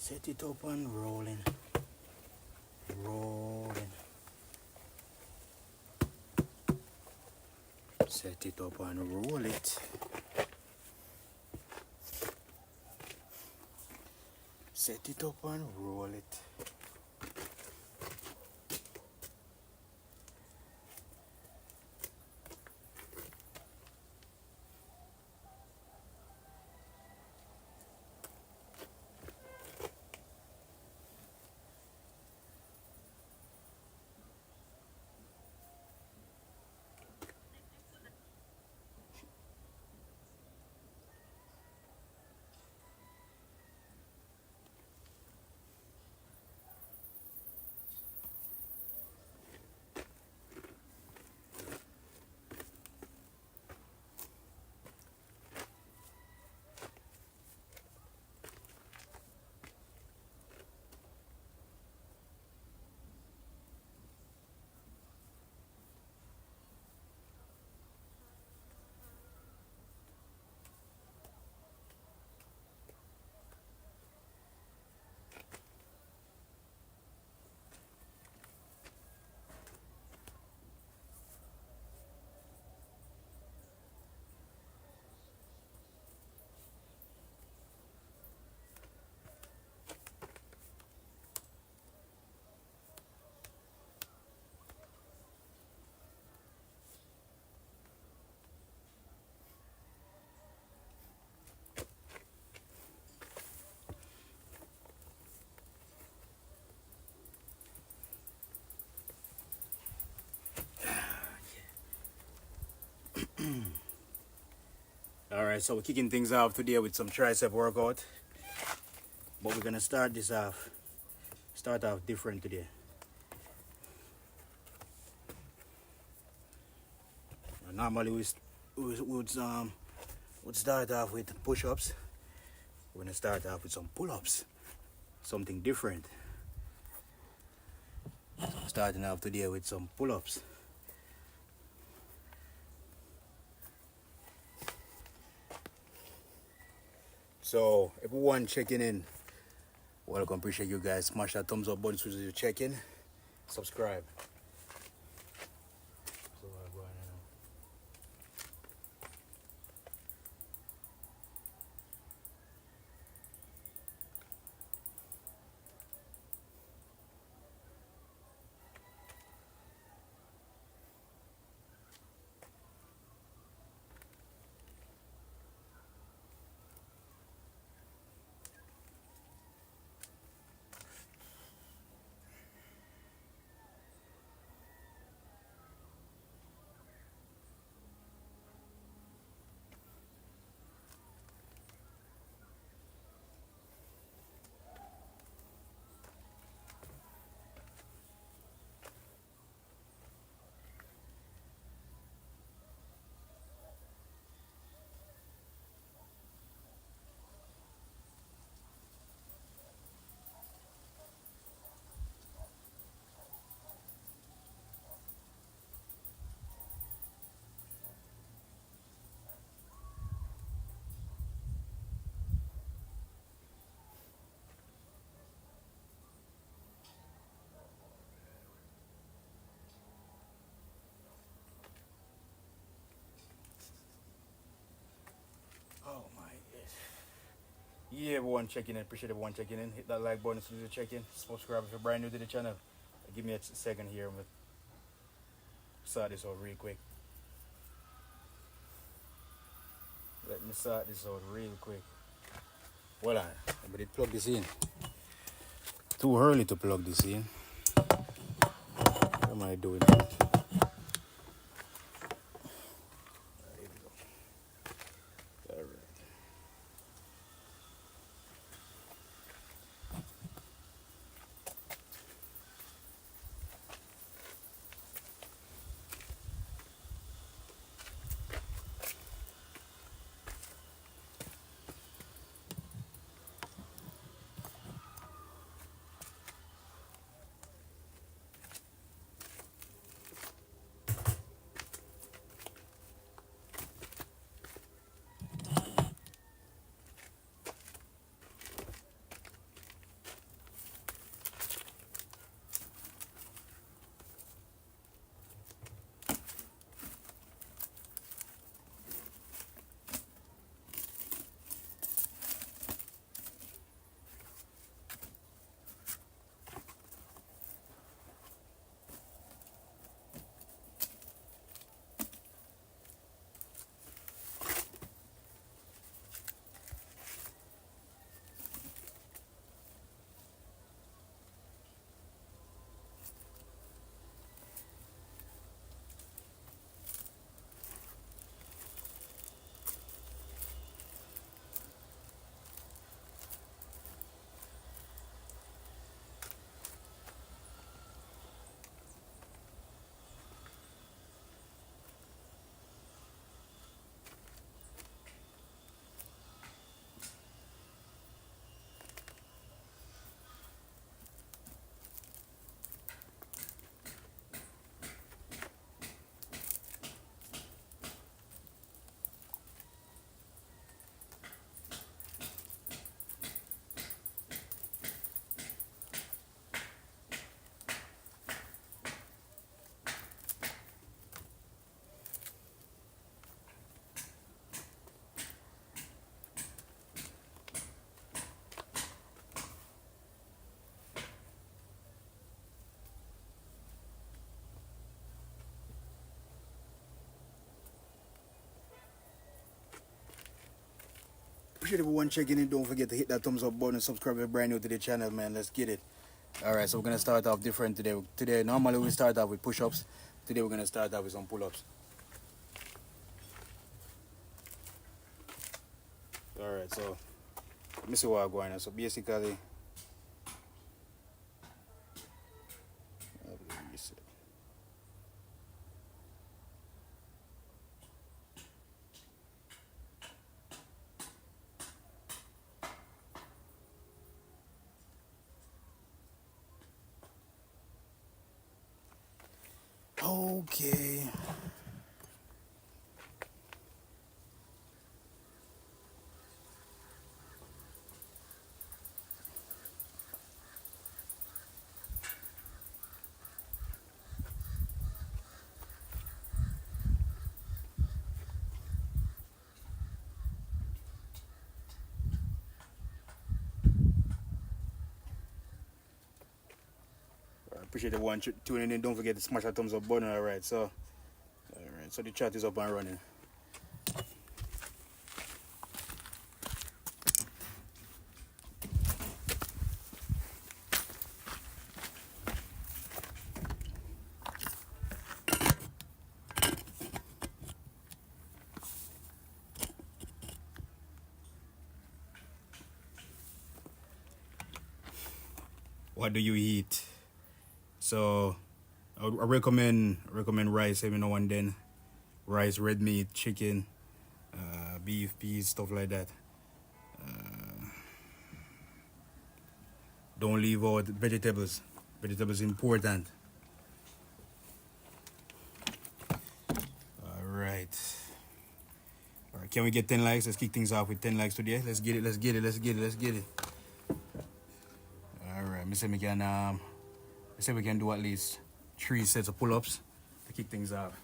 Set it up and rolling. Rolling. Set it up and roll it. Set it up and roll it. Alright, so we're kicking things off today with some tricep workout. But we're gonna start off different today. Normally we would start off with push-ups. We're gonna start off with some pull-ups. Something different. So starting off today with some pull-ups. So everyone checking in, welcome, appreciate you guys. Smash that thumbs up button so you check in, subscribe. So go on now. Oh my goodness. Yeah, everyone checking in. Appreciate everyone checking in. Hit that like button so you check in. Subscribe if you're brand new to the channel. Give me a second here. I'm gonna start this out real quick. Let me start this out real quick. Well, I did plug this in. Too early to plug this in. What am I doing? Appreciate everyone checking in. Don't forget to hit that thumbs up button and subscribe if you're brand new to the channel, man. Let's get it. Alright, so we're gonna start off different today. Today, normally we start off with push-ups. Today we're gonna start off with some pull-ups. Alright, so let me see what I'm going on. So basically, okay. Appreciate everyone tuning in. Don't forget to smash that thumbs up button. Alright, so the chat is up and running. What do you eat? So I recommend rice every now and then. Rice, red meat, chicken, beef, peas, stuff like that. Don't leave out vegetables. Vegetables important. Alright, can we get 10 likes? Let's kick things off with 10 likes today. Let's get it. Alright, me say we can do at least 3 sets of pull-ups to kick things off.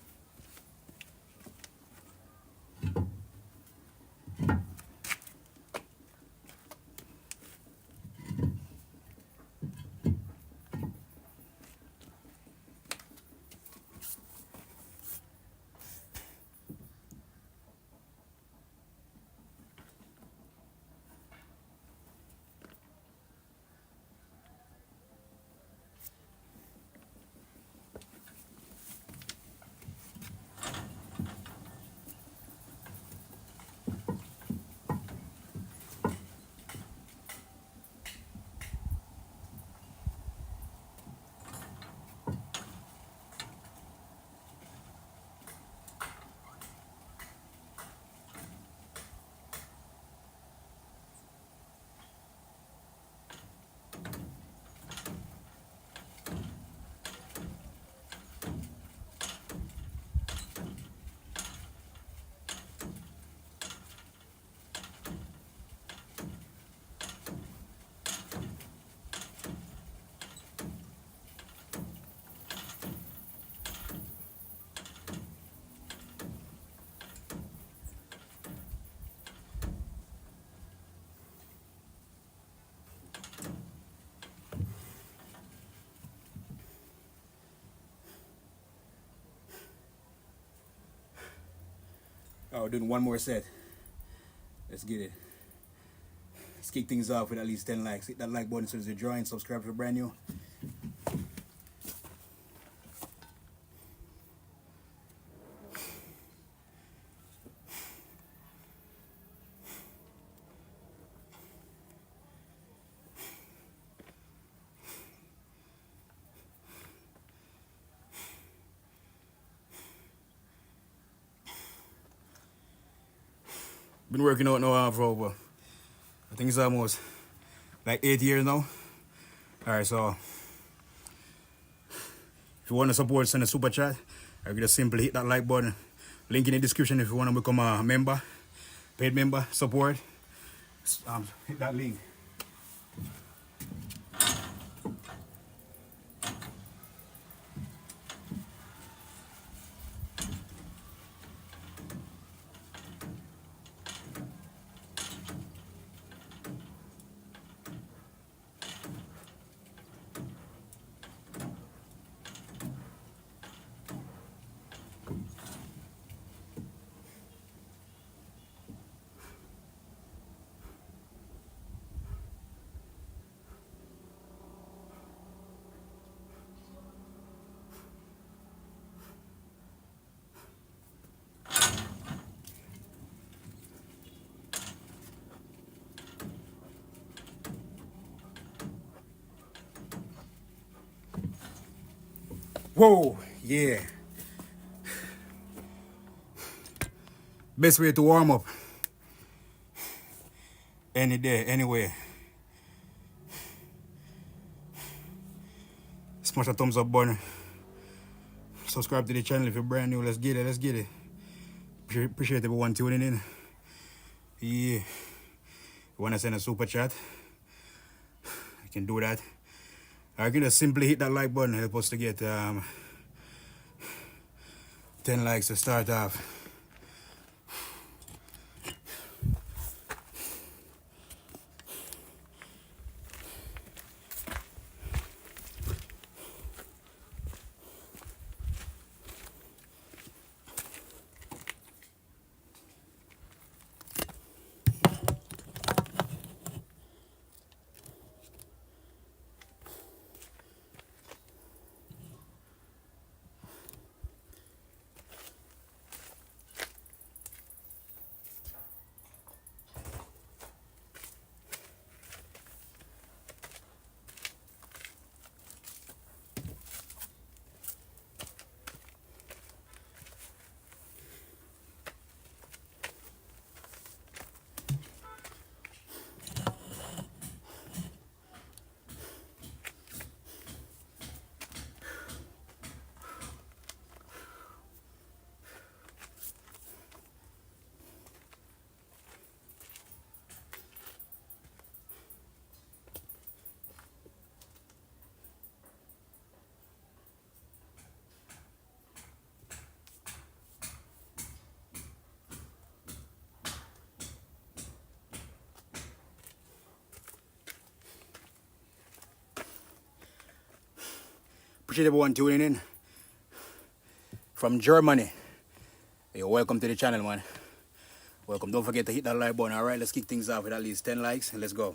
Oh, doing one more set. Let's get it. Let's kick things off with at least 10 likes. Hit that like button so you're join. Subscribe if you're brand new. Been working out now for over, I think it's almost like 8 years now. Alright, so if you want to support, send a super chat. Or just simply hit that like button. Link in the description if you want to become a member, paid member, support. Hit that link. Whoa, yeah. Best way to warm up. Any day, anywhere. Smash a thumbs up button. Subscribe to the channel if you're brand new. Let's get it, let's get it. Appreciate everyone tuning in. Yeah. You wanna send a super chat? You can do that. Or you can just simply hit that like button. Help us to get 10 likes to start off. Appreciate everyone tuning in from Germany. Hey, welcome to the channel, man. Welcome. Don't forget to hit that like button. All right, let's kick things off with at least 10 likes and let's go.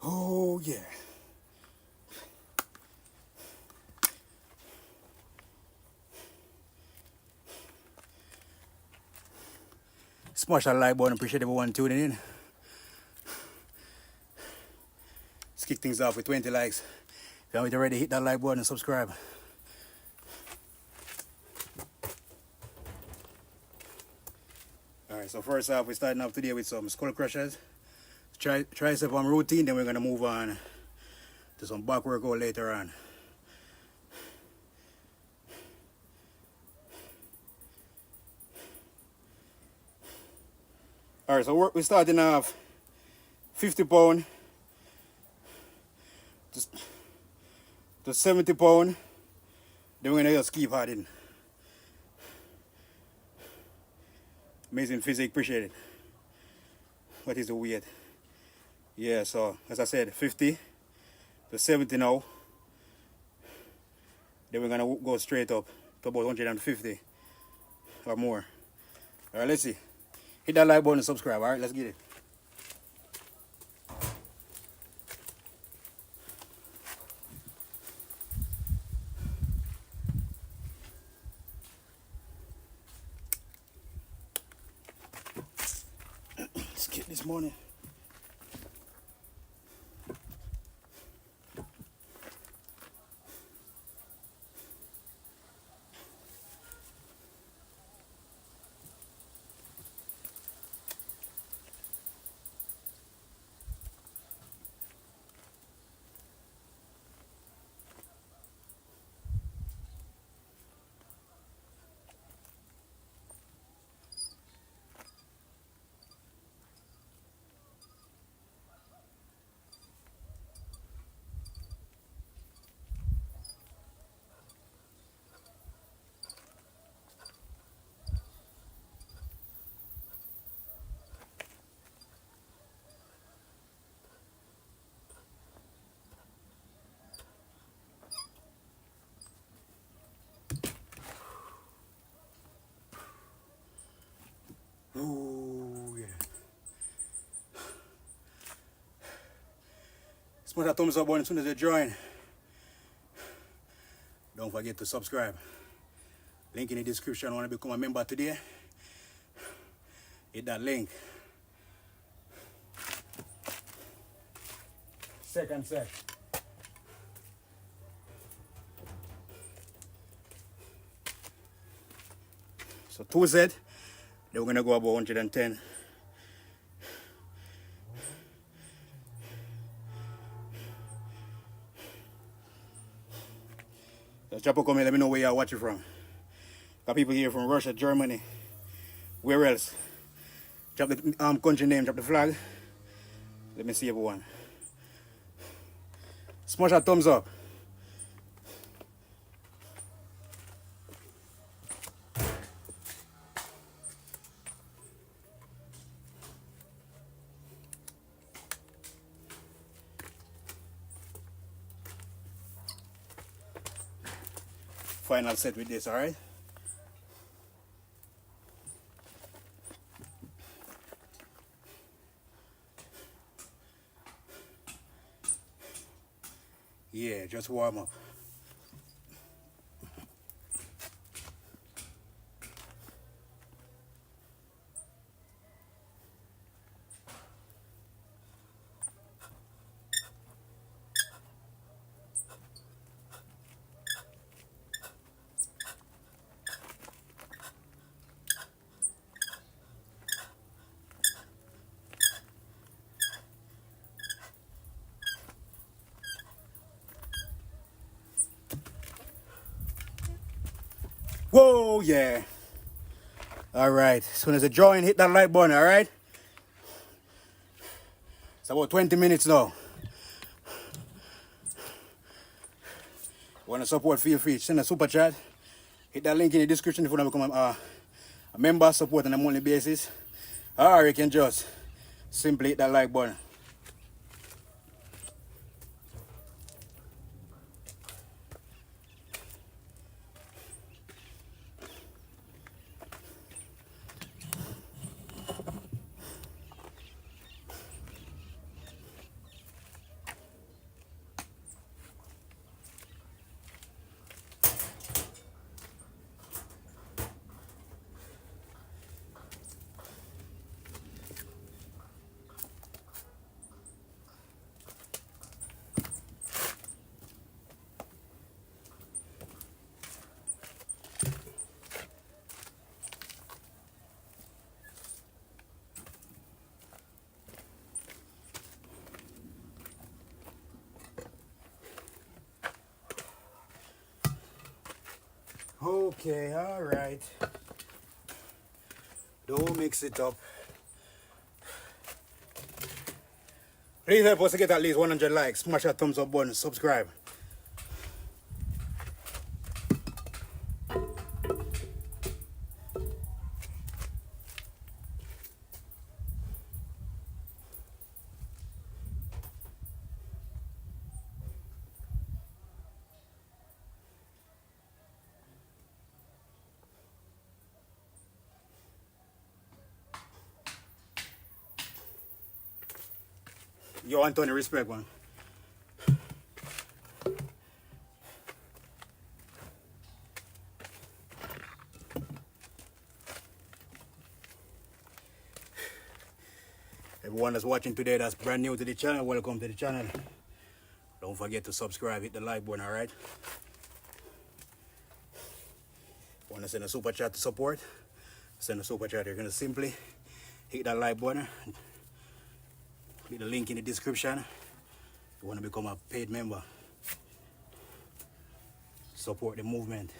Oh, yeah. Smash that like button. Appreciate everyone tuning in. Let's kick things off with 20 likes. If you haven't already, hit that like button and subscribe. Alright, so first off, we're starting off today with some skull crushers. Tricep on routine, then we're going to move on to some back workout later on. Alright, so we're starting off 50 pound to 70 pound. Then we're going to just keep adding. Amazing physique, appreciate it. What is the weight? Yeah, so as I said, 50 to 70 now. Then we're gonna go straight up to about 150 or more. Alright, let's see. Hit that like button and subscribe, alright, let's get it. this morning. Oh yeah. Smash that thumbs up button as soon as you join. Don't forget to subscribe. Link in the description. Want to become a member today? Hit that link. Second set. So 2 set. Then we're gonna go about 110. Just drop a comment, let me know where y'all watching from. Got people here from Russia, Germany. Where else? Drop the country name, drop the flag. Let me see everyone. Smash that thumbs up. Final set with this, alright? Yeah, just warm up. Whoa, yeah. Alright, as soon as you join, hit that like button, alright? It's about 20 minutes now. Want to support, feel free, send a super chat. Hit that link in the description if you want to become a member, support on a monthly basis. Or you can just simply hit that like button. Okay, alright. Don't mix it up. Please help us to get at least 100 likes. Smash that thumbs up button, subscribe. Yo, Anthony, respect, man. Everyone that's watching today that's brand new to the channel, welcome to the channel. Don't forget to subscribe, hit the like button, alright? Want to send a super chat to support? Send a super chat. You're going to simply hit that like button. Click the link in the description. You want to become a paid member. Support the movement.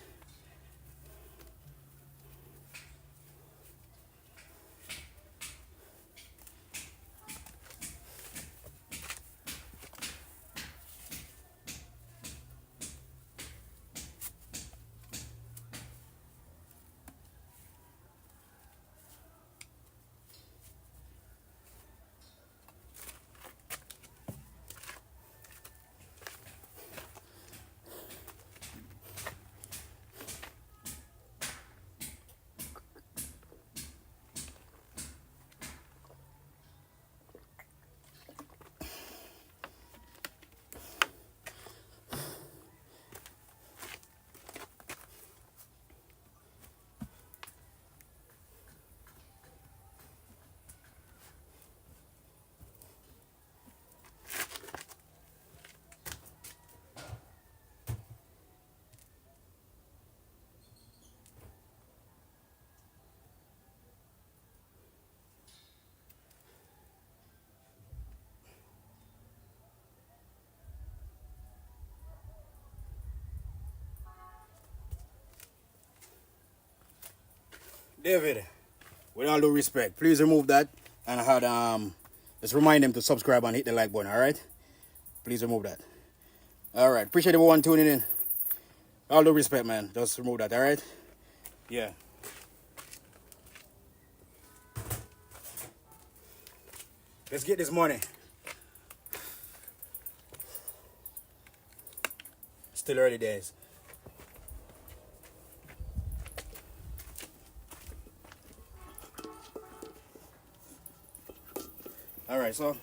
David, with all due respect, please remove that and just remind them to subscribe and hit the like button, alright? Please remove that. Alright, appreciate everyone tuning in. All due respect, man. Just remove that, alright? Yeah. Let's get this money. Still early days. Alright, so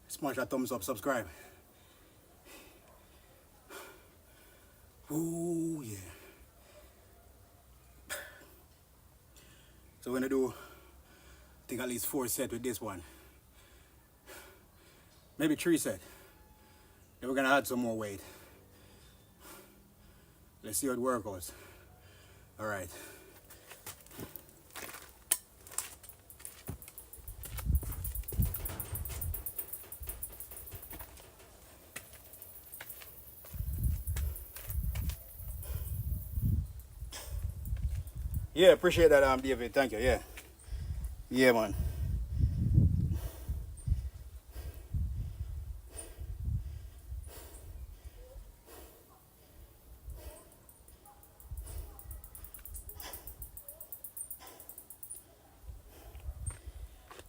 smash that thumbs up, subscribe. Ooh, yeah. So we're gonna do, I think at least 4 sets with this one. Maybe 3 sets. Then we're gonna add some more weight. Let's see how it works. All right. Yeah, appreciate that, David. Thank you. Yeah. Yeah, man.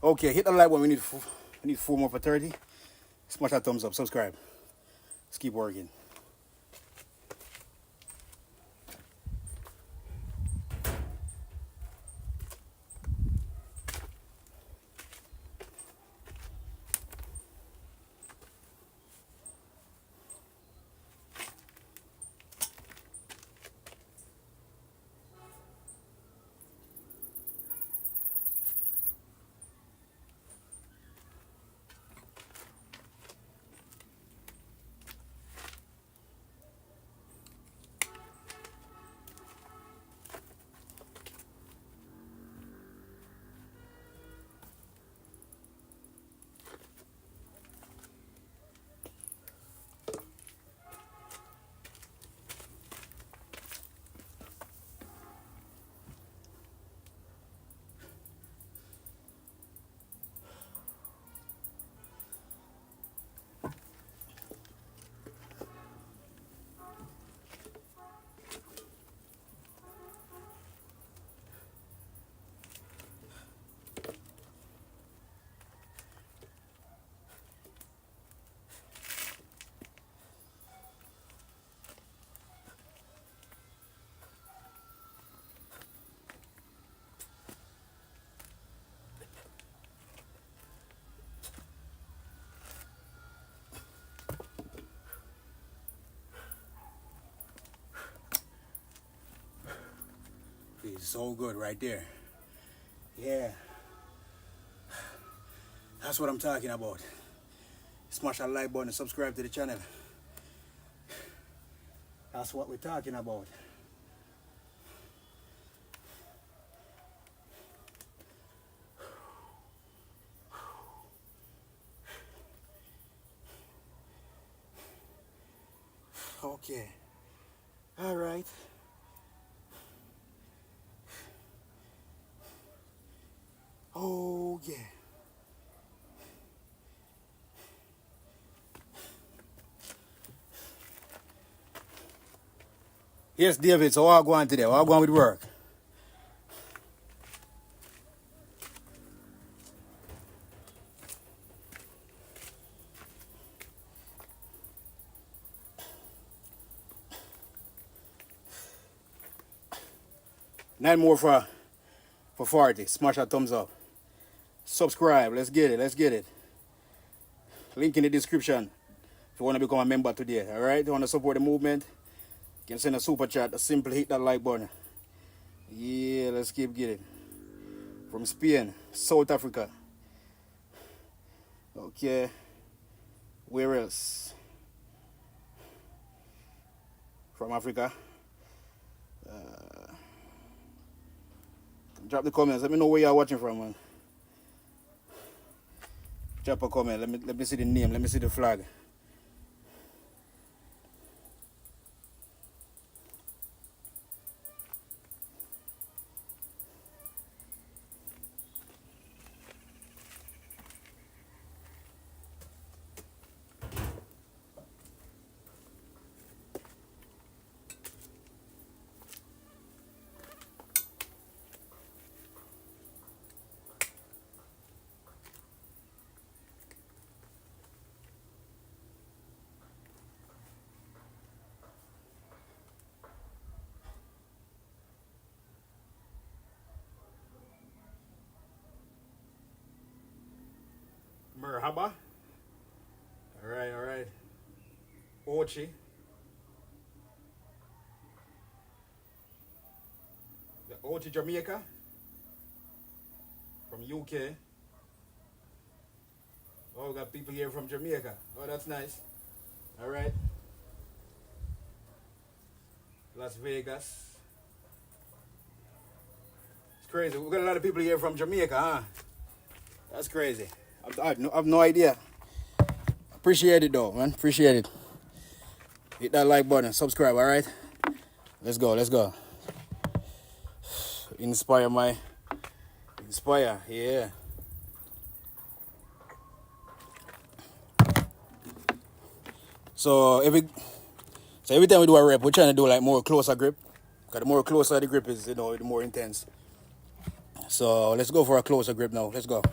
Okay, hit the like button. We need 4 more for 30. Smash that thumbs up, subscribe. Let's keep working. So good right there. Yeah. That's what I'm talking about. Smash that like button and subscribe to the channel. That's what we're talking about. Okay. All right. Oh, yeah. Yes, David, so what are going today? What are going with work? Nine more for 40. Smash that thumbs up. Subscribe. Let's get it. Let's get it. Link in the description if you want to become a member today. Alright? You want to support the movement? You can send a super chat. Simply hit that like button. Yeah, let's keep getting. From Spain, South Africa. Okay. Where else? From Africa. Drop the comments. Let me know where you're watching from, man. Drop a comment. Let me see the name. Let me see the flag. Merhaba. Alright, alright. Ochi. The Ochi Jamaica. From UK. Oh, we got people here from Jamaica. Oh, that's nice. Alright. Las Vegas. It's crazy. We got a lot of people here from Jamaica, huh? That's crazy. I have no idea. Appreciate it though, man. Appreciate it. Hit that like button. Subscribe, alright? Let's go, let's go. Inspire, yeah. So every time we do a rep, we're trying to do like more closer grip. Because the more closer the grip is, the more intense. So let's go for a closer grip now. Let's go.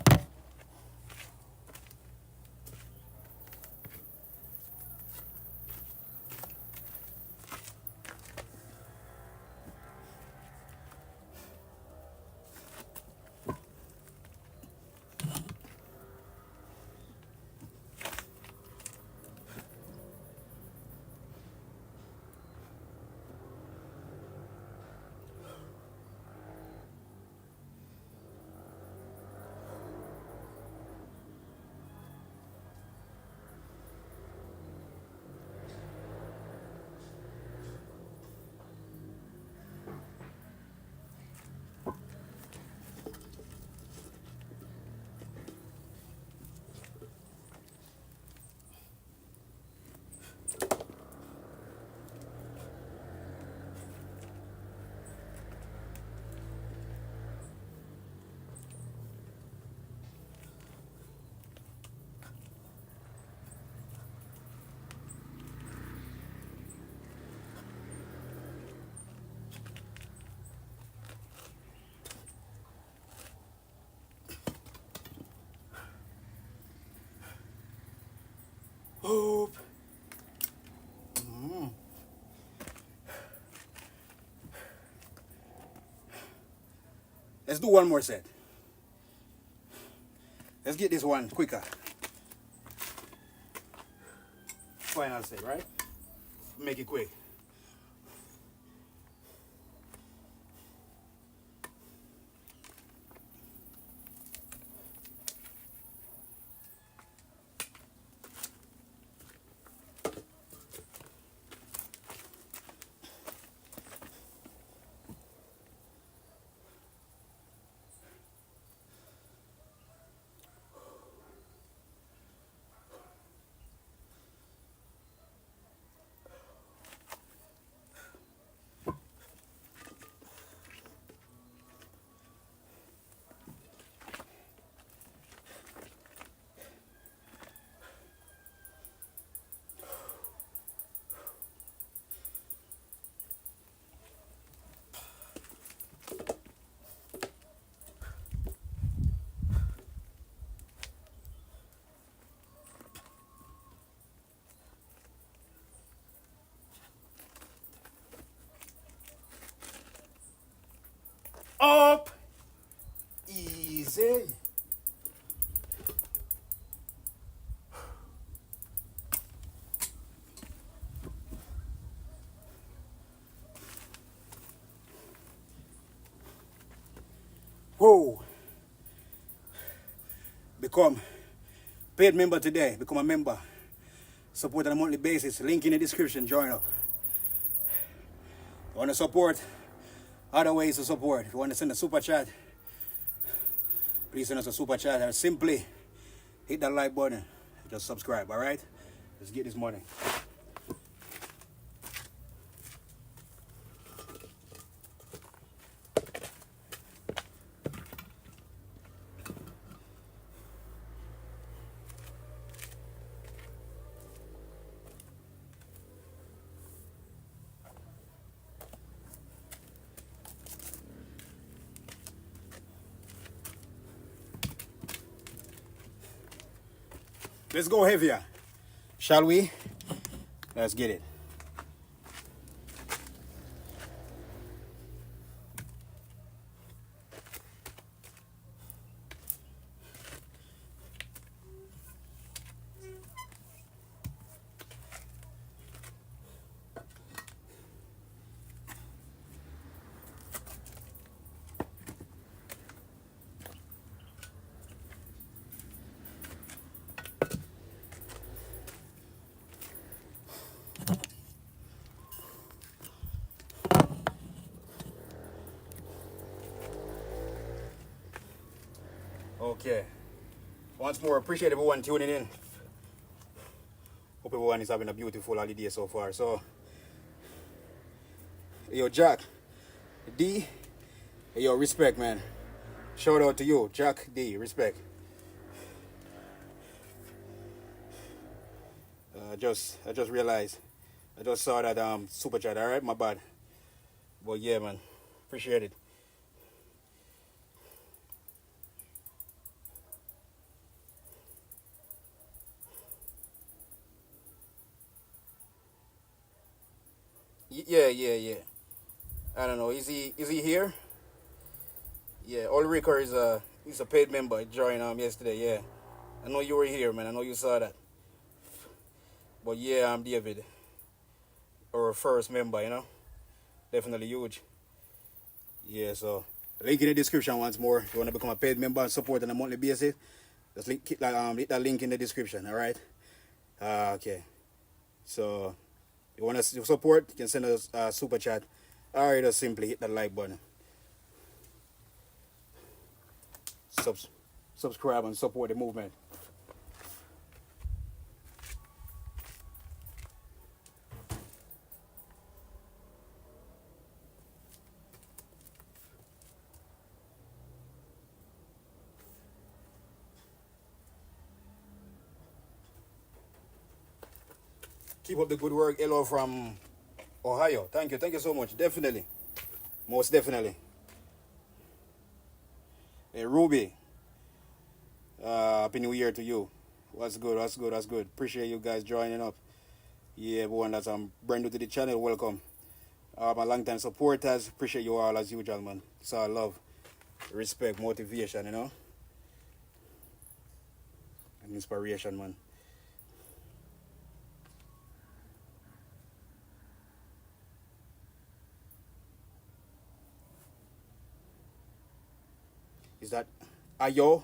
Hoop. Let's do one more set. Let's get this one quicker. Final set, right? Make it quick. become paid member today. Become a member. Support on a monthly basis. Link in the description. Join up. If you want to support, other ways to support. If you want to send a super chat, please send us a super chat or simply hit that like button. Just subscribe, alright? Let's get this money. Let's go heavier, shall we? Let's get it. Okay. Once more, appreciate everyone tuning in. Hope everyone is having a beautiful holiday so far. So, yo, Jack D, yo, respect, man. Shout out to you, Jack D, respect. I just realized, I just saw that super chat. All right, my bad. But yeah, man, appreciate it. Yeah. I don't know. Is he here? Yeah, Ulrika is a paid member. He joined yesterday. Yeah, I know you were here, man. I know you saw that. But yeah, I'm David, our first member. You know, definitely huge. Yeah, so link in the description once more. If you want to become a paid member and support on a monthly basis, just hit that link in the description. All right. Okay. So you want to support? You can send us a super chat, or just simply hit that like button. Subscribe and support the movement. Keep up the good work. Hello from Ohio. Thank you so much. Definitely. Most definitely. Hey, Ruby. Happy New Year to you. What's good? Appreciate you guys joining up. Yeah, everyone that's brand new to the channel, welcome. My long-time supporters, appreciate you all as usual, man. It's all love, respect, motivation, you know, and inspiration, man. Is that Ayo?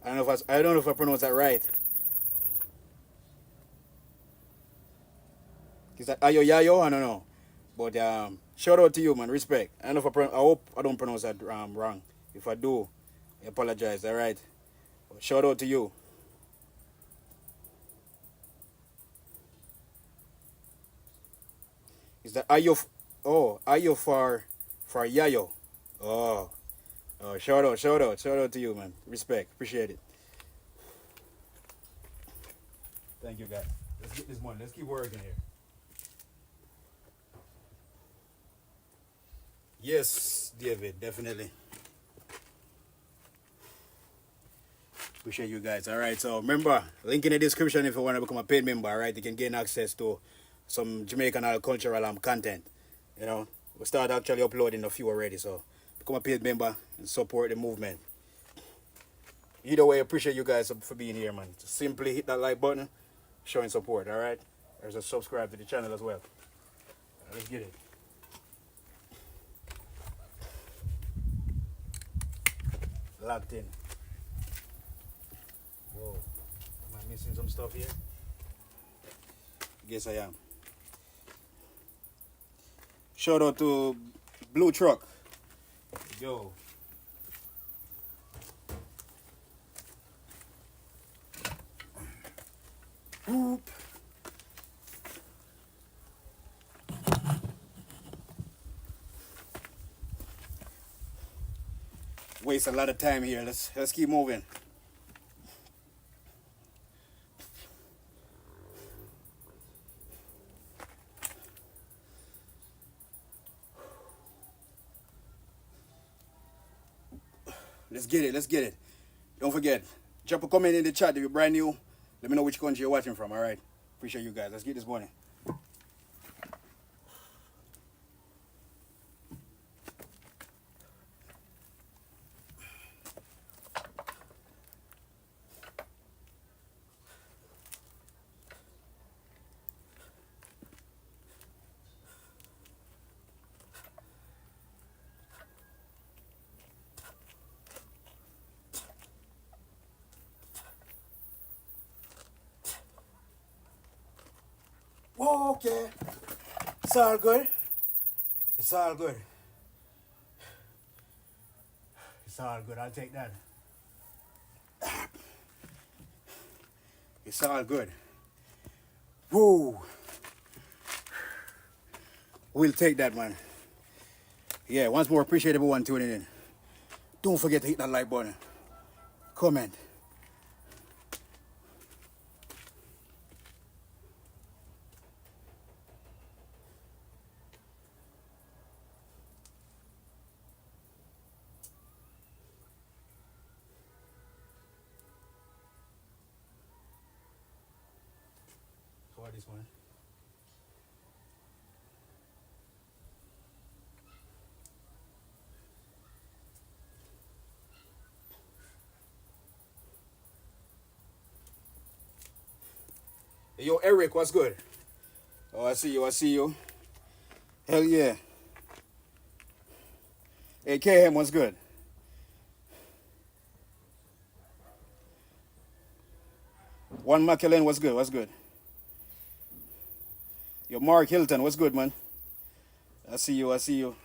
I don't know if I pronounce that right. Is that Ayo Yayo? I don't know. But shout out to you, man. Respect. I don't know if I hope I don't pronounce that wrong. If I do, I apologize. All right. But shout out to you. Is that Ayo? Oh, Ayo for Yayo. Oh, shout out to you, man. Respect, appreciate it. Thank you, guys. Let's get this money. Let's keep working here. Yes, David, definitely. Appreciate you guys. All right, so remember, link in the description if you want to become a paid member. All right, you can gain access to some Jamaican cultural content. You know, we started actually uploading a few already, so become a paid member and support the movement. Either way, appreciate you guys for being here, man. Just simply hit that like button, showing support, all right? There's a subscribe to the channel as well. Let's get it. Locked in. Whoa. Am I missing some stuff here? Guess I am. Shout out to Blue Truck. Yo. Whoop. Waste a lot of time here. Let's keep moving. Let's get it. Let's get it. Don't forget, drop a comment in the chat if you're brand new. Let me know which country you're watching from. All right. Appreciate you guys. Let's get this morning. Whoa, okay. It's all good. It's all good. It's all good. I'll take that. It's all good. Whoa. We'll take that, man. Yeah, once more, appreciate everyone tuning in. Don't forget to hit that like button. Comment. For this one. Hey, yo, Eric, what's good? Oh, I see you. I see you. Hell yeah. Hey, KM, what's good? One McKellen, what's good? What's good? Yo, Mark Hilton, what's good, man? I see you. I see you.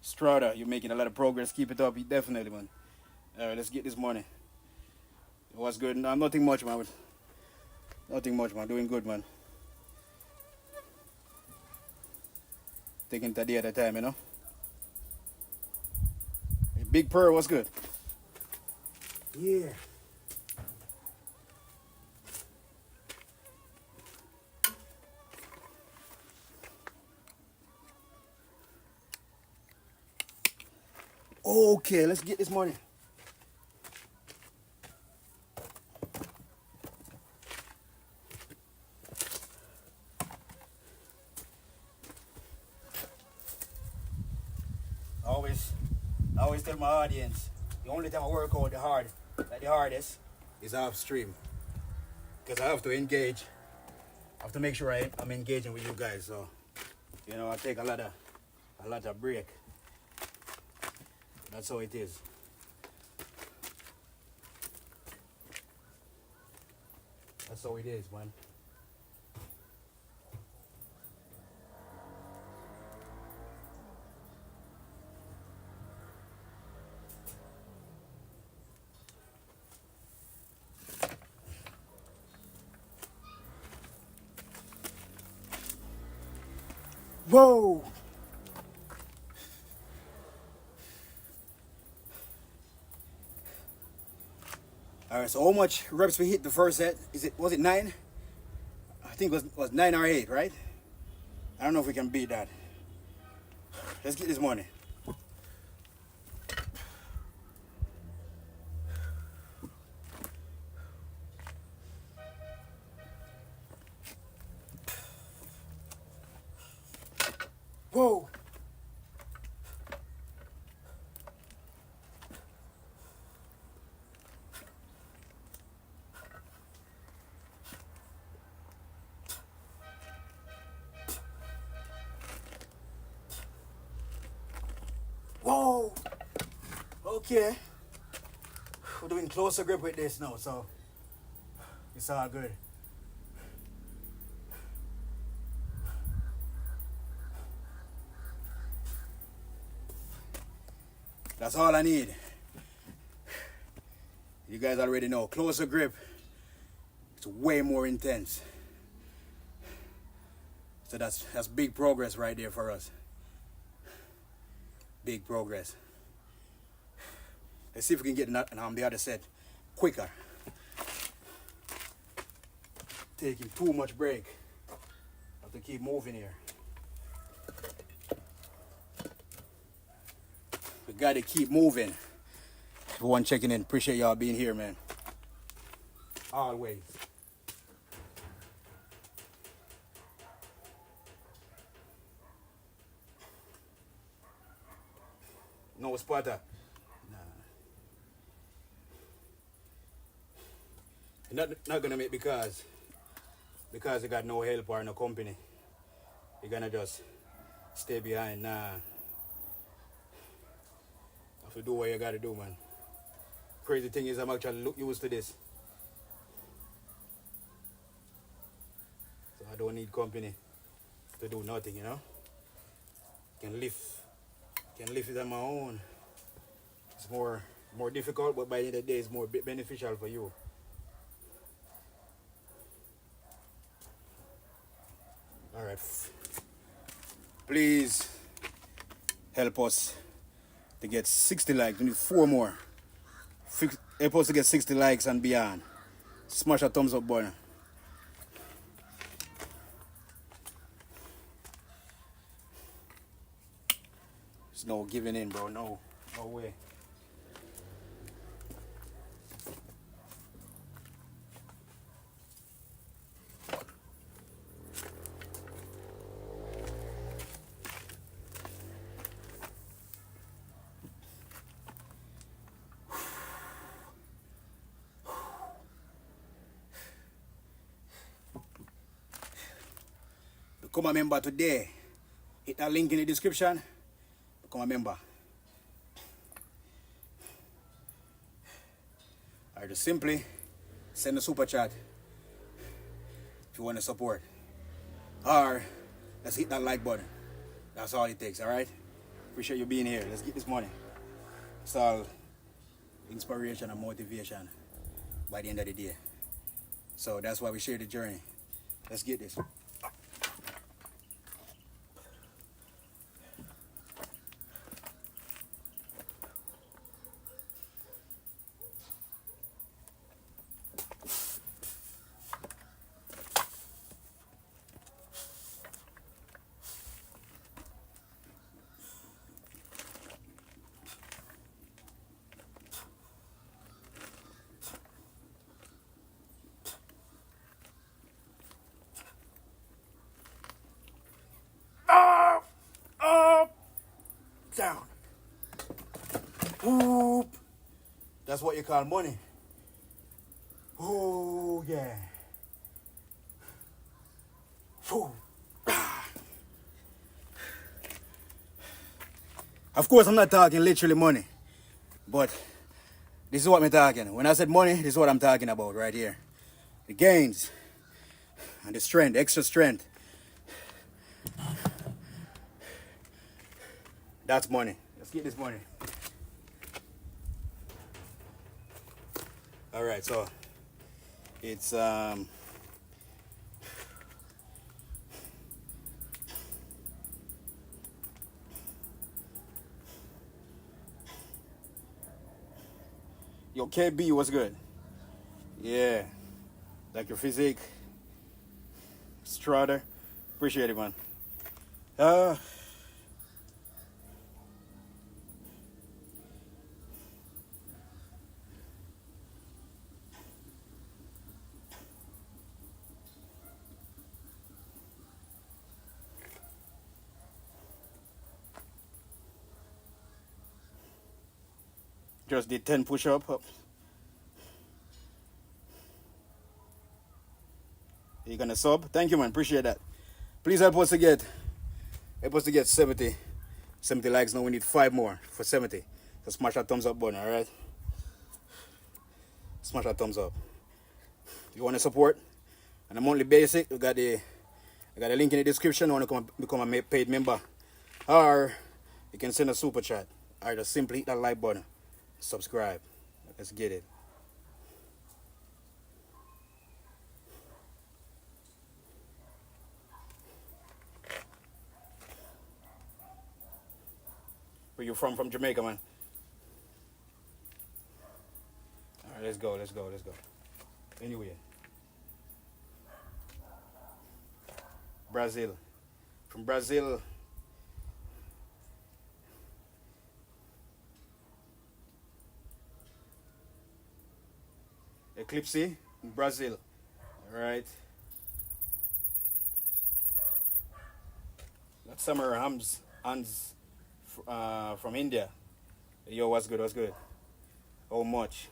Strada, you're making a lot of progress. Keep it up, definitely, man. All right, let's get this morning. What's good? No, nothing much, man. Nothing much, man. Doing good, man. Taking it a day at a time, you know. Hey, Big Pearl, what's good? Yeah. Okay, let's get this money. I always tell my audience, the only time I work out the hardest is off stream. Because I have to engage. I have to make sure I'm engaging with you guys. So, you know, I take a lot of break. That's how it is. That's how it is, man. Whoa! All right, so how much reps we hit the first set? Was it 9? I think it was 9 or 8, right? I don't know if we can beat that. Let's get this money. Whoa! Whoa! Okay. we're doing closer grip with this now, so it's all good. That's all I need. You guys already know, closer grip, it's way more intense. So that's big progress right there for us. Big progress. Let's see if we can get the other set quicker. Taking too much break. Have to keep moving here. We gotta keep moving. Everyone checking in. Appreciate y'all being here, man. Always. No spotter. Nah. Not gonna make because you got no help or no company. You're gonna just stay behind. Nah. Have to do what you gotta do, man. Crazy thing is I'm actually used to this. So I don't need company to do nothing, you know. Can lift it on my own. It's more difficult, but by the end of the day it's more beneficial for you. Alright. Please help us to get 60 likes. We need 4 more. Help us to get 60 likes and beyond. Smash a thumbs up button. There's no giving in, bro. No way. Become a member today. Hit that link in the description. Become a member. Or just simply send a super chat if you want to support. Or let's hit that like button. That's all it takes, alright? Appreciate you being here. Let's get this money. It's all inspiration and motivation by the end of the day. So that's why we share the journey. Let's get this. Down. Whoop. That's what you call money. Oh yeah. Whew. Of course, I'm not talking literally money, but this is what I'm talking. When I said money, this is what I'm talking about right here. The gains and the strength, extra strength. That's money. Let's get this money. All right, so it's yo, KB, what's good? Yeah, like your physique, Strutter. Appreciate it, man. Just did 10 push-ups. You're gonna sub? Thank you, man. Appreciate that. Please help us to get 70 likes. Now we need 5 more for 70. So smash that thumbs up button, alright? smash that thumbs up. If you want to support on a monthly basis, I got a link in the description. You want to become a paid member, or you can send a super chat, or just simply hit that like button, subscribe. Let's get it. Where you from? From Jamaica, man. All right, let's go. Anyway, Brazil. From Brazil. Eclipse, Brazil. All right. That's Summer Hans from India. Yo, what's good? How much?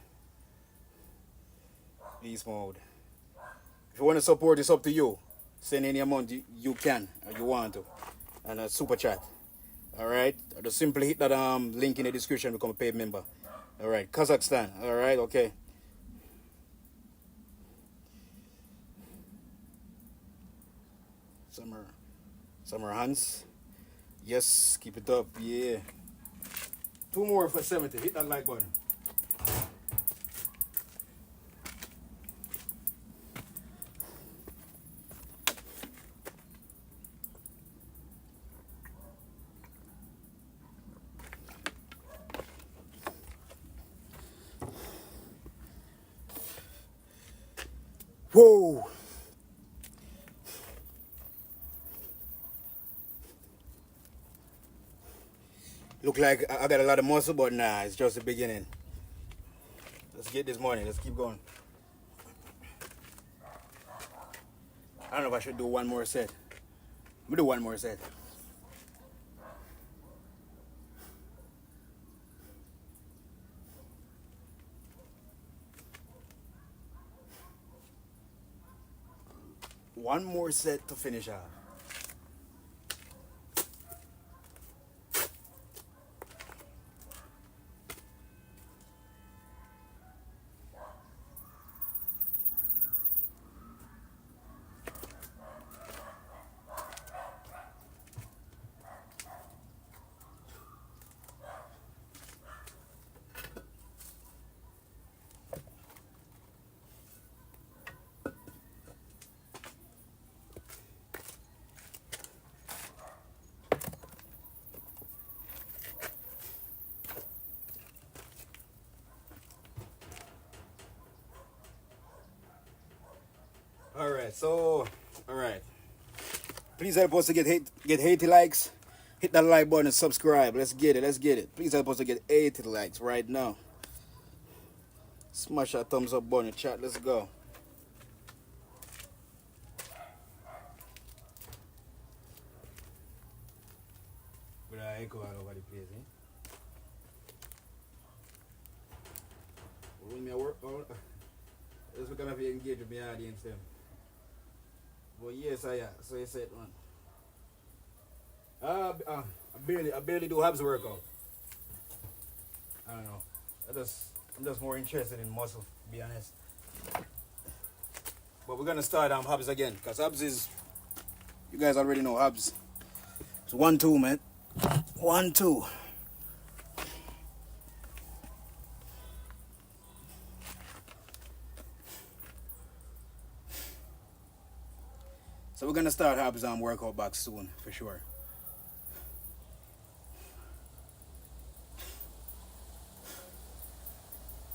Beast mode. If you want to support, it's up to you. Send any amount you can or you want to. And a super chat. Alright? Or just simply hit that link in the description to become a paid member. Alright, Kazakhstan. Alright, okay. Summer Hans. Yes, keep it up. Yeah. 2 more for 70. Hit that like button. Whoa. Look like I got a lot of muscle, but nah, it's just the beginning. Let's get this money. Let's keep going. I don't know if I should do one more set. Let me do one more set. One more set to finish off. Alright. Please help us to get 80 likes. Hit that like button and subscribe. Let's get it. Please help us to get 80 likes right now. Smash that thumbs up button, chat. Let's go. With an echo all over the place, When me work out, let's look at if you engage with my audience them. But yes, I am. So you said one. I barely do abs workout. I don't know. I'm just more interested in muscle, to be honest. But we're gonna start abs again, because abs is, you guys already know abs. It's 1-2, man. 1-2. So we're gonna start abs workout back soon, for sure.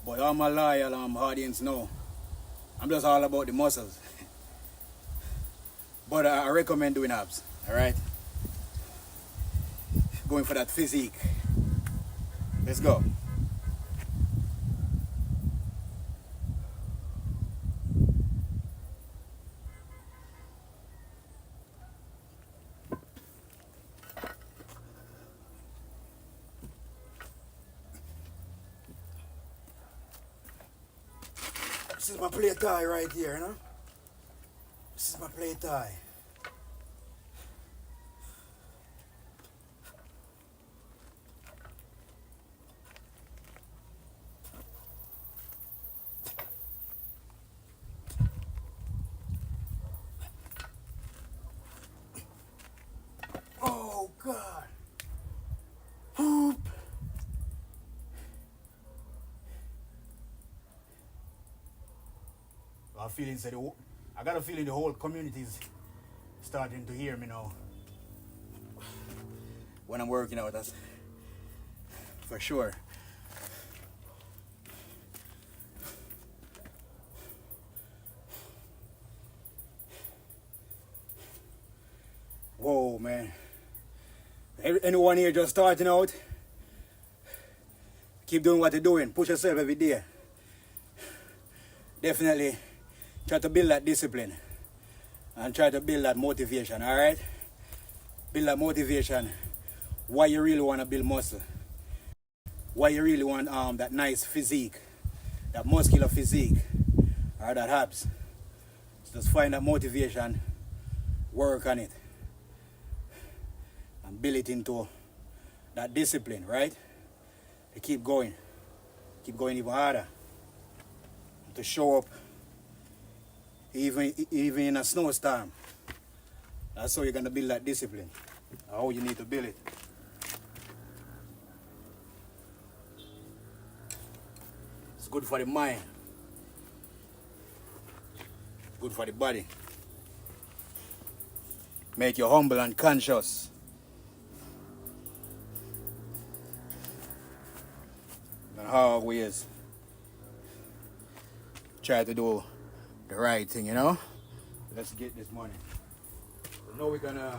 But all my loyal audience know, I'm just all about the muscles. But I recommend doing abs, alright? Going for that physique. Let's go. This is my play tie right here, you know? This is my play tie. I got a feeling the whole community is starting to hear me now. When I'm working out, that's for sure. Whoa, man. Anyone here just starting out? Keep doing what you're doing. Push yourself every day. Definitely try to build that discipline and try to build that motivation, all right? Build that motivation. Why you really want to build muscle. Why you really want that nice physique, that muscular physique, or that abs. So just find that motivation, work on it, and build it into that discipline, right? To keep going even harder, to show up even in a snowstorm. That's how you're gonna build that discipline. How you need to build it. It's good for the mind, good for the body. Make you humble and conscious. And always try to do the right thing, you know? Let's get this money. So now we're gonna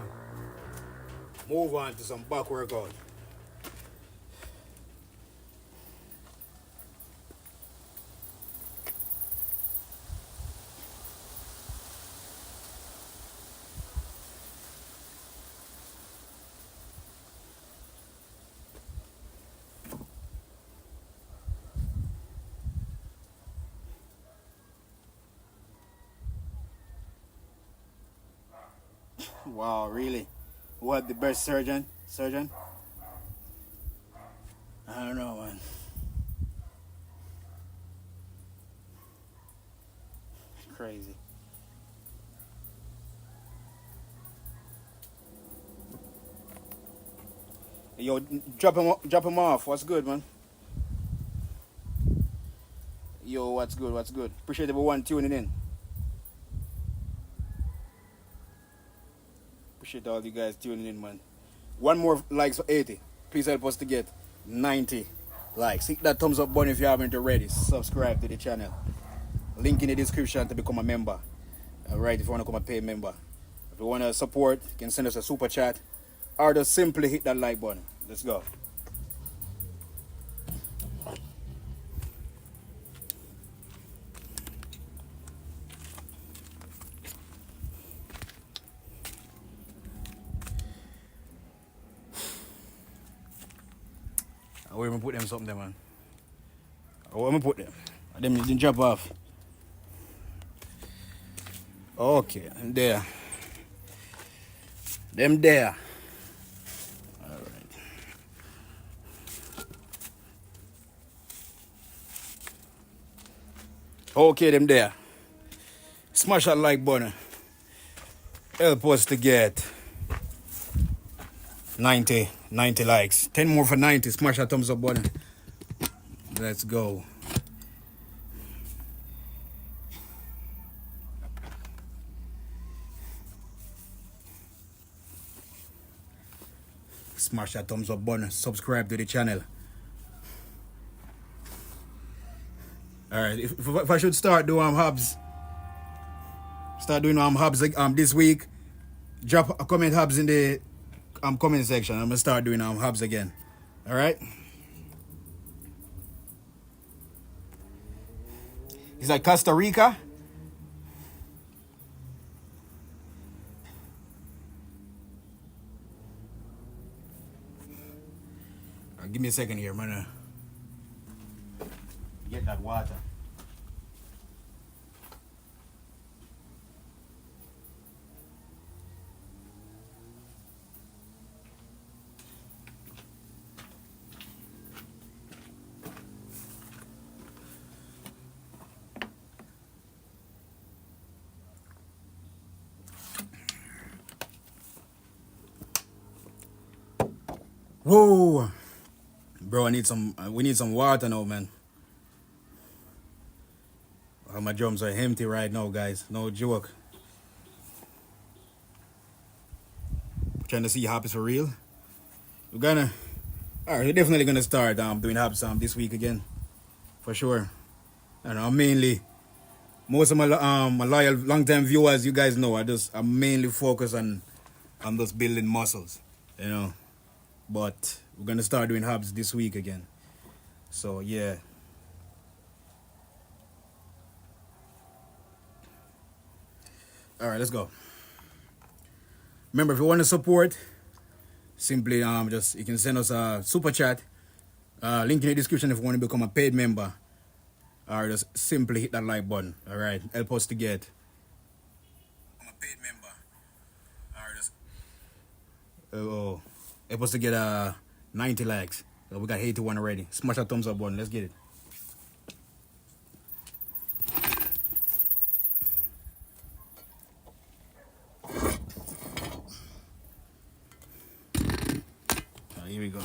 move on to some back workout. Wow, really? What, the best surgeon? I don't know, man. Crazy. Yo, drop him off. What's good, man? Yo, what's good? Appreciate everyone tuning in. Appreciate all you guys tuning in, man. One more likes for 80. Please help us to get 90 likes. Hit that thumbs up button if you haven't already. Subscribe to the channel. Link in the description to become a member. Alright, if you want to become a paid member. If you want to support, you can send us a super chat. Or just simply hit that like button. Let's go. Where am I put them something there, man? Where am I put them? Them didn't drop off. Okay, I'm there. Them there. Alright. Okay, them there. Smash that like button. Help us to get 90 likes. 10 more for 90. Smash that thumbs up button. Let's go. Smash that thumbs up button. Subscribe to the channel. Alright, if I should start doing hubs. Start doing hubs this week. Drop a comment hubs in the comment section. I'm gonna start doing hubs again. All right. Is that Costa Rica? Give me a second here. I'm gonna get that water. Whoa, bro! We need some water now, man. My drums are empty right now, guys. No joke. Trying to see hops for real. Alright, we're definitely gonna start doing hops this week again. For sure. And I'm mainly, most of my loyal long-time viewers, you guys know, I'm mainly focused on just building muscles, you know. But we're gonna start doing hops this week again. So yeah. Alright, let's go. Remember, if you want to support, simply you can send us a super chat. Link in the description if you want to become a paid member. Or just simply hit that like button. Alright. Help us to get I'm a paid member. Or just help us to get 90 likes. So we got 81 already. Smash that thumbs up button. Let's get it. Here we go.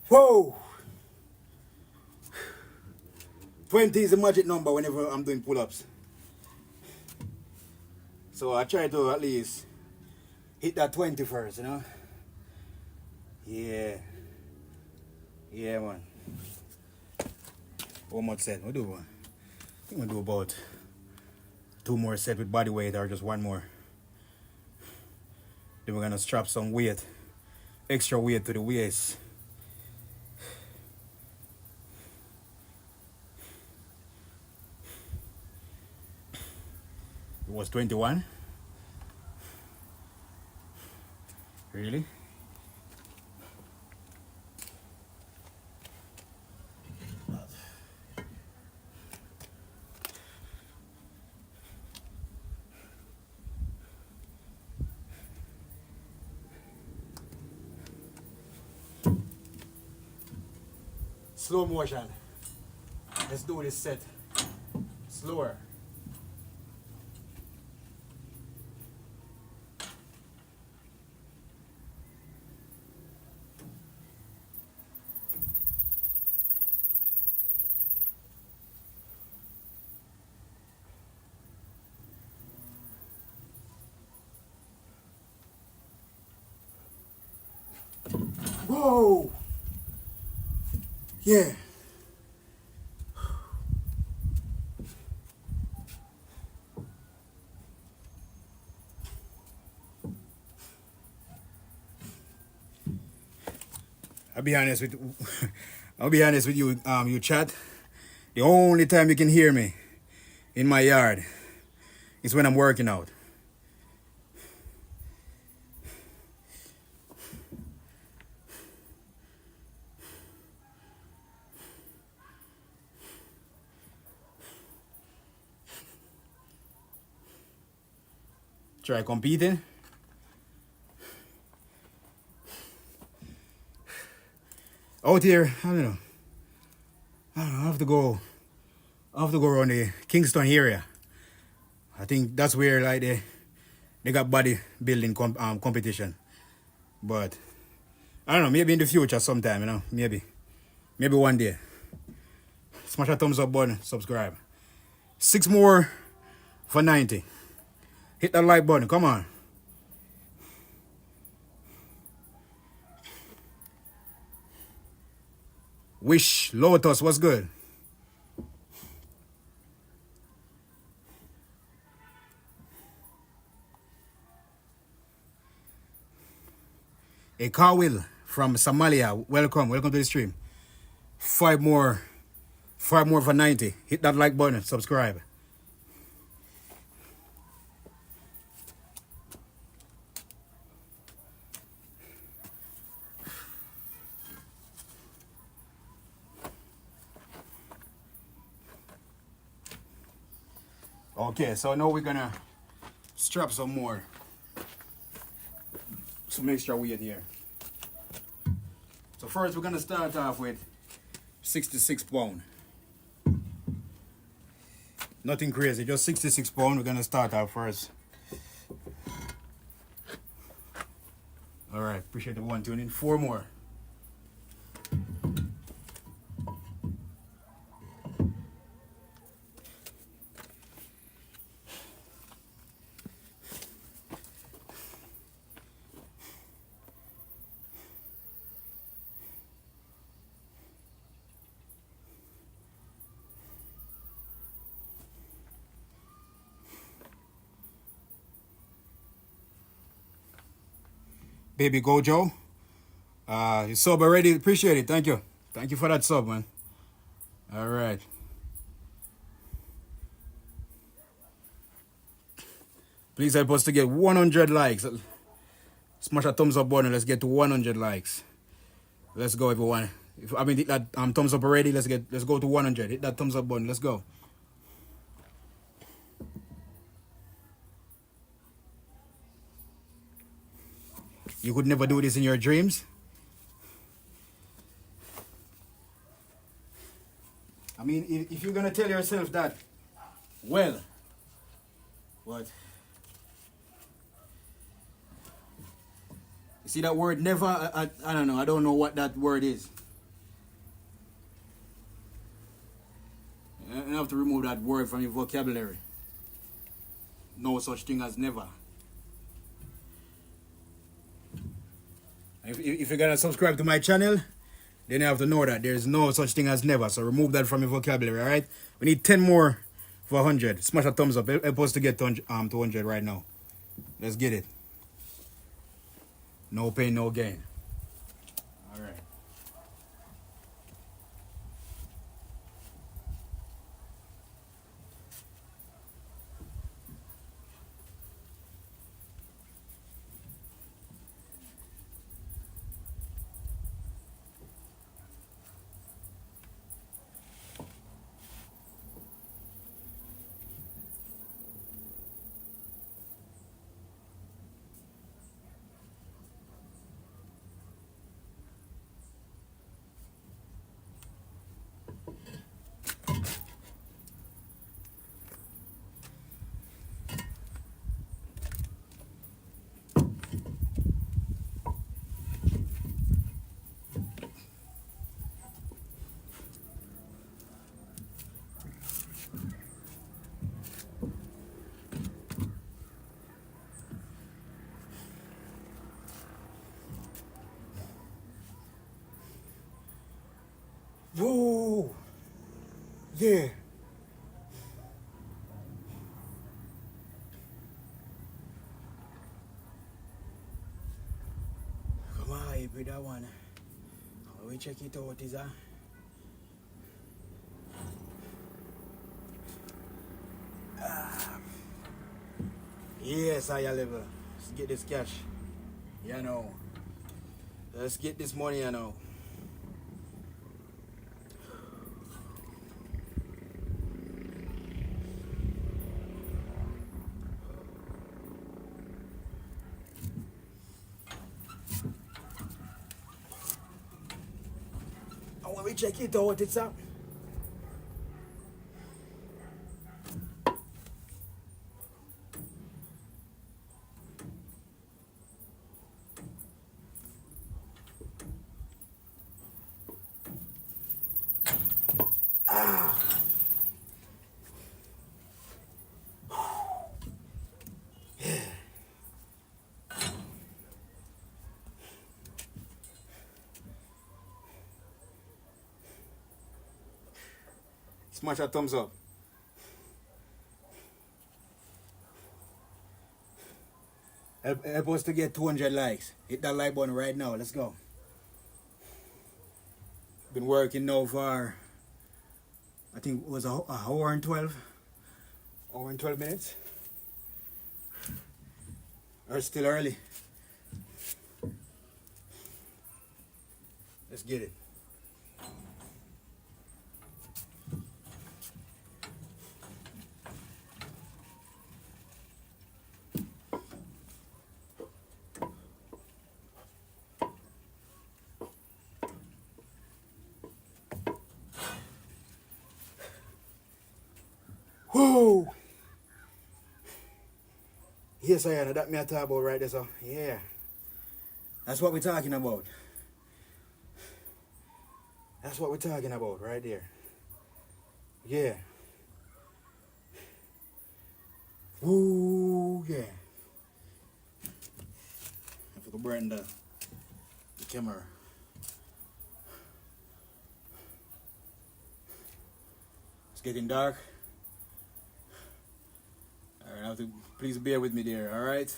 Whoa! 20 is the magic number whenever I'm doing pull-ups. So I try to at least hit that 20 first, you know? Yeah. Yeah, man. One more set. We'll do one. I think we'll do about 2 more sets with body weight or just 1 more. Then we're gonna strap some weight, extra weight to the waist. It was 21. Really? Slow motion. Let's do this set slower. Whoa! Yeah. I'll be honest with you, you chat. The only time you can hear me in my yard is when I'm working out. Try competing. Out here, I don't know. I have to go around the Kingston area. I think that's where like they got bodybuilding competition. But I don't know, maybe in the future sometime, you know, maybe one day. Smash a thumbs up button, subscribe. 6 more for 90. Hit that like button, come on. Wish Lotus, what's good? A Carwill from Somalia, welcome to the stream. 5 more for 90. Hit that like button, subscribe. Okay, so now we're gonna strap some more. Some extra weight here. So first we're gonna start off with 66 pound. Nothing crazy, just 66 pound. We're gonna start off first. Alright, appreciate the one tuning. 4 more. Baby Gojo. You sub already. Appreciate it. Thank you. Thank you for that sub, man. Alright. Please help us to get 100 likes. Smash a thumbs up button. Let's get to 100 likes. Let's go, everyone. Hit that thumbs up already. Let's go to 100. Hit that thumbs up button. Let's go. You could never do this in your dreams. I mean, if you're gonna tell yourself that, well, what? You see that word never? I don't know. I don't know what that word is. You have to remove that word from your vocabulary. No such thing as never. If you're gonna subscribe to my channel, then you have to know that there's no such thing as never. So remove that from your vocabulary, alright? We need 10 more for 100. Smash a thumbs up. Help us to get to 100 right now. Let's get it. No pain, no gain. Alright. Whoa! Yeah. Come on, you put that one. We check it out, is that? Yes, higher level. Let's get this cash. You know. Let's get this money, you know. And when we check it out, it's up. Smash that thumbs up. Help us to get 200 likes. Hit that like button right now. Let's go. Been working now for, I think it was an hour and 12. Hour and 12 minutes. Or still early. Let's get it. Whoa! Yes, I am. That me I talk about right there, so yeah. That's what we're talking about. That's what we're talking about right there. Yeah. Ooh, yeah. I have to burn the camera. It's getting dark. Alright, I have to please bear with me there, alright?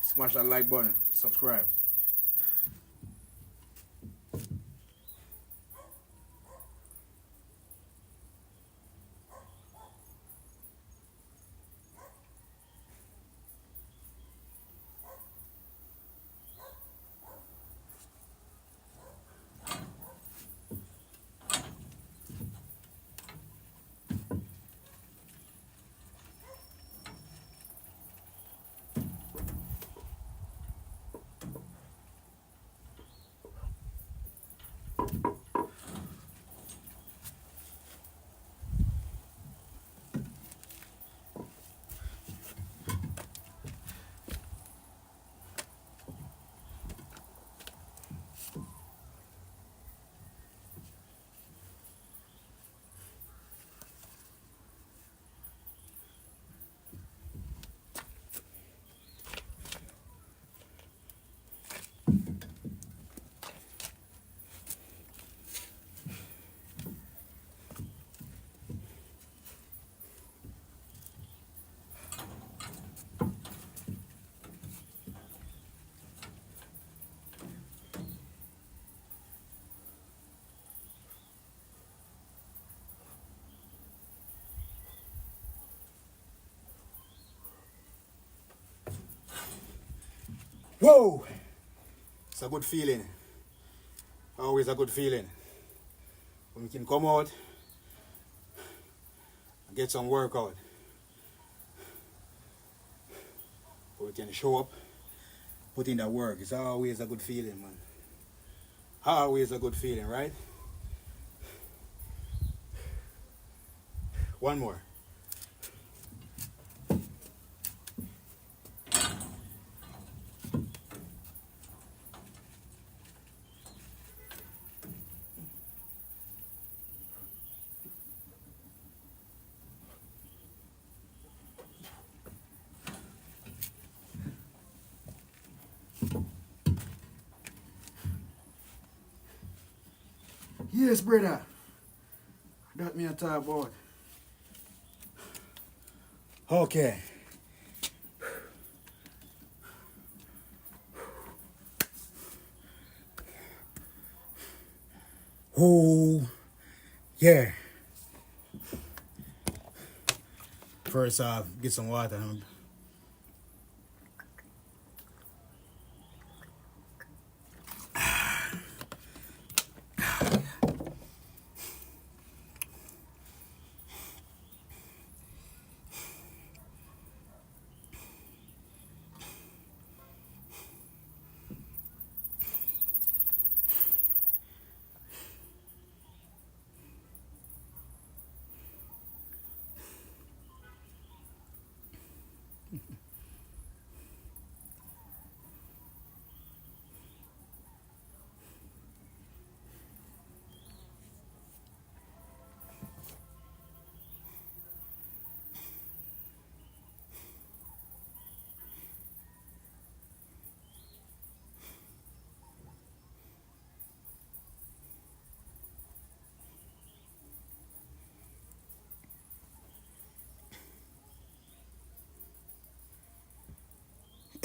Smash that like button, subscribe. Whoa! It's a good feeling. Always a good feeling. When we can come out and get some workout. Or we can show up, put in that work. It's always a good feeling, man. Always a good feeling, right? One more. Yes, brother. That me a talk about. Okay. Oh, yeah. First off, get some water.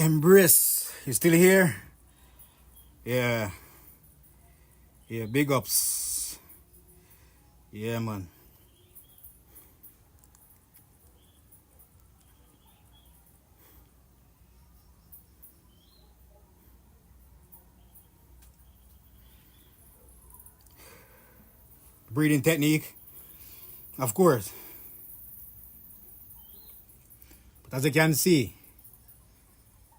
Embrace. You still here? Yeah. Yeah, big ups. Yeah, man. Breathing technique. Of course. But as you can see,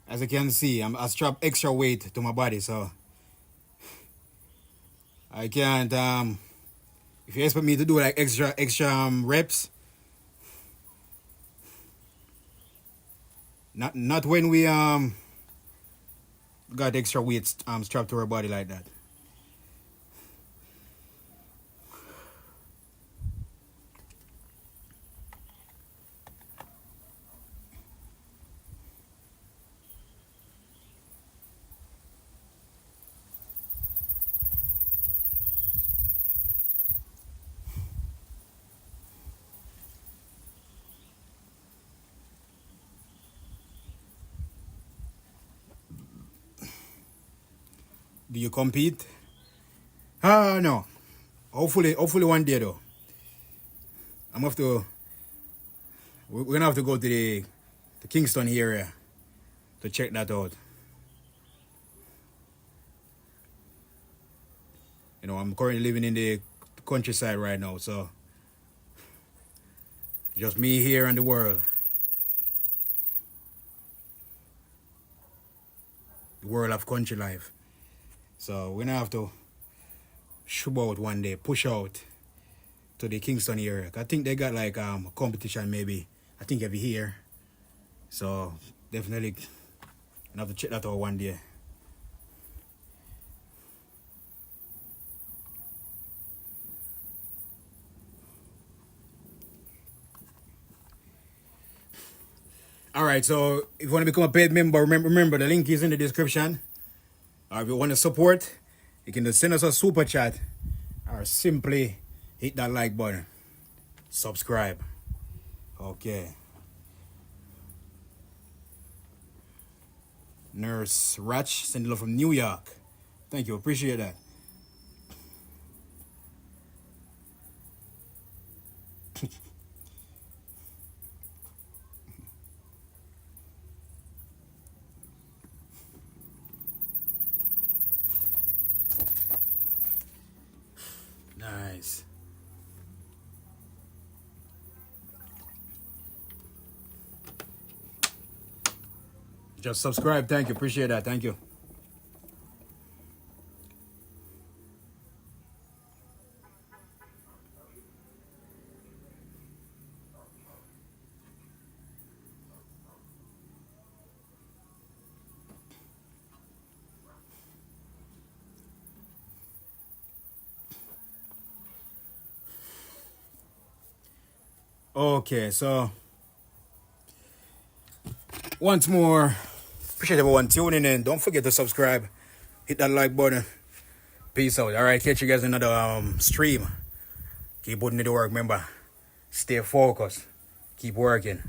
I strap extra weight to my body, so I can't if you expect me to do like extra reps, not when we got extra weights strapped to our body like that. Do you compete? No. Hopefully one day though. We're gonna have to go to the Kingston area to check that out. You know, I'm currently living in the countryside right now, so just me here and the world. The world of country life. So we're gonna have to shove out one day, push out to the Kingston area. I think they got like a competition maybe, I think every year. So definitely gonna have to check that out one day. Alright, so if you want to become a paid member, remember the link is in the description. Or if you want to support, you can just send us a super chat or simply hit that like button. Subscribe. Okay. Nurse Ratch, sending love from New York. Thank you, appreciate that. Nice. Just subscribe. Thank you. Appreciate that. Thank you. Okay, so once more, appreciate everyone tuning in. Don't forget to subscribe, hit that like button. Peace out. All right, catch you guys in another stream. Keep putting it to work. Remember, stay focused. Keep working.